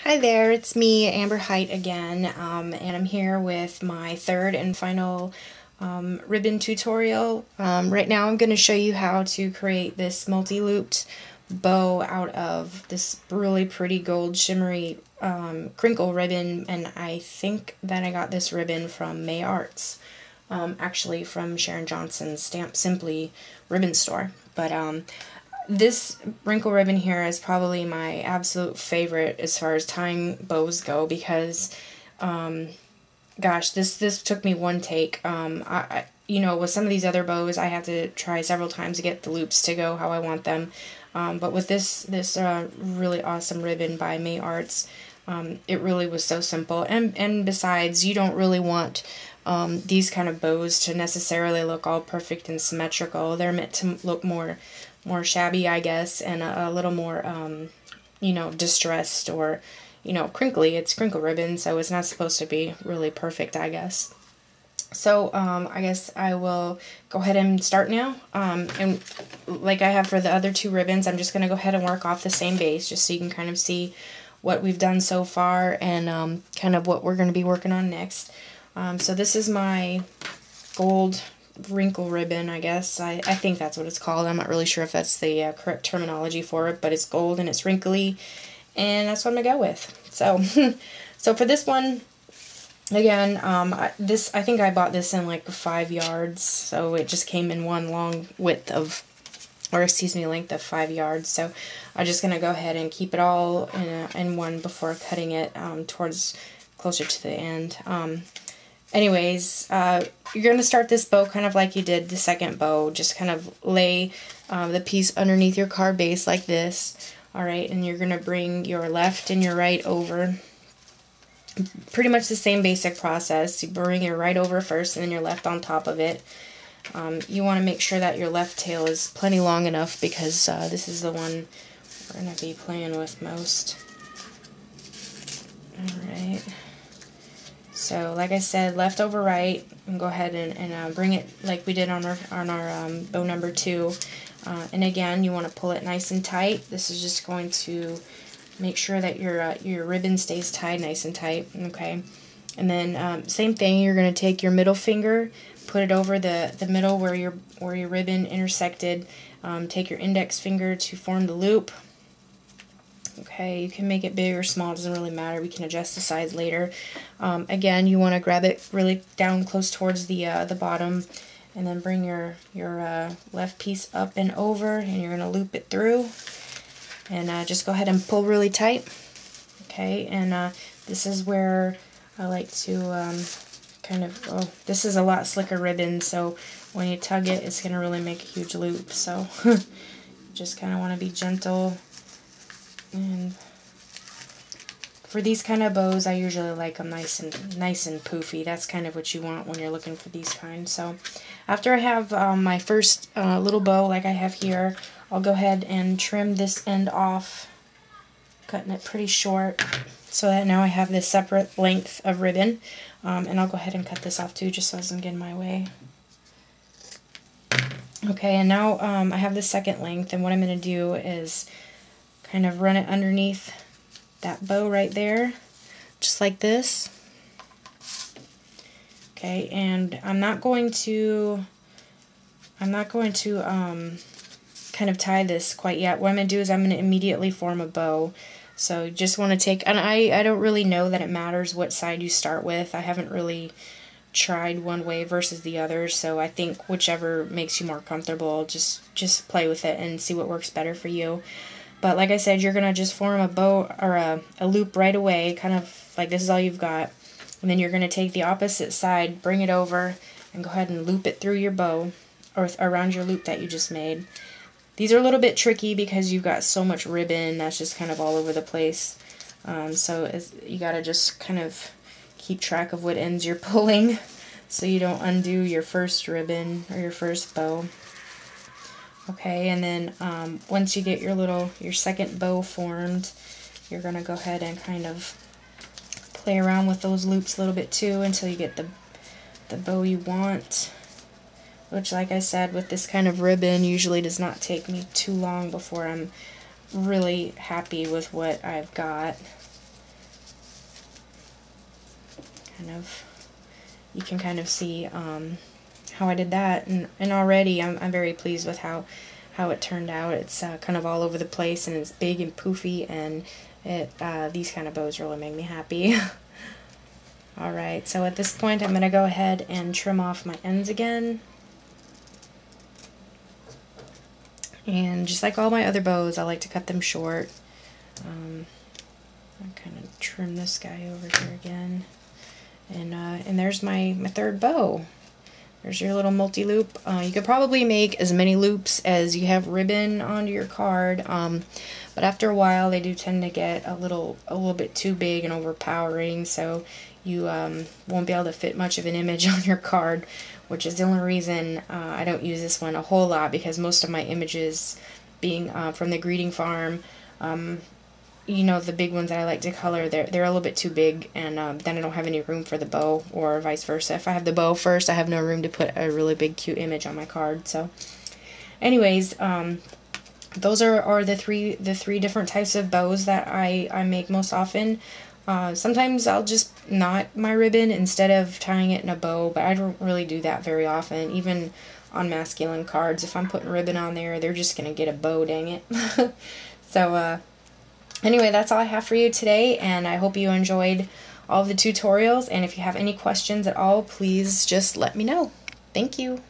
Hi there, it's me, Amber Height again, and I'm here with my third and final ribbon tutorial. Right now I'm going to show you how to create this multi-looped bow out of this really pretty gold shimmery crinkle ribbon, and I think that I got this ribbon from May Arts, actually from Sharon Johnson's Stamp Simply ribbon store. But this wrinkle ribbon here is probably my absolute favorite as far as tying bows go because, gosh, this took me one take. You know, with some of these other bows, I have to try several times to get the loops to go how I want them. But with this really awesome ribbon by May Arts, it really was so simple. And besides, you don't really want these kind of bows to necessarily look all perfect and symmetrical. They're meant to look more shabby, I guess, and a little more, you know, distressed or, you know, crinkly. It's crinkle ribbon, so it's not supposed to be really perfect, I guess. So, I guess I will go ahead and start now. And like I have for the other two ribbons, I'm just going to go ahead and work off the same base, just so you can kind of see what we've done so far and kind of what we're going to be working on next. So this is my gold wrinkle ribbon, I guess. I think that's what it's called. I'm not really sure if that's the correct terminology for it, but it's gold and it's wrinkly, and that's what I'm gonna go with. So, so for this one, again, I think I bought this in like 5 yards, so it just came in one long width of, or excuse me, length of 5 yards. So I'm just gonna go ahead and keep it all in one before cutting it towards closer to the end. Anyways, you're going to start this bow kind of like you did the second bow. Just kind of lay the piece underneath your card base like this. Alright, and you're going to bring your left and your right over. Pretty much the same basic process. You bring your right over first and then your left on top of it. You want to make sure that your left tail is plenty long enough because this is the one we're going to be playing with most. Alright. So, like I said, left over right, and go ahead and bring it like we did on our bow number 2. And again, you want to pull it nice and tight. This is just going to make sure that your ribbon stays tied nice and tight. Okay. And then same thing. You're going to take your middle finger, put it over the middle where your ribbon intersected. Take your index finger to form the loop. Okay, you can make it big or small, it doesn't really matter. We can adjust the size later. Again, you want to grab it really down close towards the bottom, and then bring your left piece up and over, and you're going to loop it through. And just go ahead and pull really tight. Okay, and this is where I like to kind of, this is a lot slicker ribbon, so when you tug it, it's going to really make a huge loop. So just kind of want to be gentle. And for these kind of bows, I usually like them nice and poofy. That's kind of what you want when you're looking for these kinds. So after I have my first little bow like I have here, I'll go ahead and trim this end off, cutting it pretty short, so that now I have this separate length of ribbon. And I'll go ahead and cut this off too, just so it doesn't get in my way. Okay, and now I have the second length, and what I'm going to do is kind of run it underneath that bow right there, just like this. Okay, and I'm not going to kind of tie this quite yet. What I'm going to do is I'm going to immediately form a bow. So you just want to take, and I don't really know that it matters what side you start with. I haven't really tried one way versus the other, so I think whichever makes you more comfortable, just play with it and see what works better for you. But like I said, you're going to just form a bow or a loop right away, kind of like this is all you've got. And then you're going to take the opposite side, bring it over, and go ahead and loop it through your bow, or around your loop that you just made. These are a little bit tricky because you've got so much ribbon that's just kind of all over the place. So you got to just kind of keep track of what ends you're pulling so you don't undo your first ribbon or your first bow. Okay, and then once you get your second bow formed, you're going to go ahead and kind of play around with those loops a little bit too until you get the bow you want. Which, like I said, with this kind of ribbon usually does not take me too long before I'm really happy with what I've got. you can kind of see how I did that, and already I'm very pleased with how it turned out. It's kind of all over the place, and it's big and poofy, and these kind of bows really make me happy. Alright, so at this point I'm going to go ahead and trim off my ends again. And just like all my other bows, I like to cut them short. I'll kind of trim this guy over here again. And there's my third bow. There's your little multi-loop. You could probably make as many loops as you have ribbon onto your card, but after a while they do tend to get a little bit too big and overpowering, so you won't be able to fit much of an image on your card, which is the only reason I don't use this one a whole lot, because most of my images being from the greeting farm, you know, the big ones that I like to color, they're a little bit too big, and then I don't have any room for the bow, or vice versa. If I have the bow first, I have no room to put a really big cute image on my card. So anyways, those are the three different types of bows that I make most often. Sometimes I'll just knot my ribbon instead of tying it in a bow, but I don't really do that very often. Even on masculine cards, if I'm putting ribbon on there, they're just gonna get a bow, dang it. So anyway, that's all I have for you today, and I hope you enjoyed all of the tutorials, and if you have any questions at all, please just let me know. Thank you.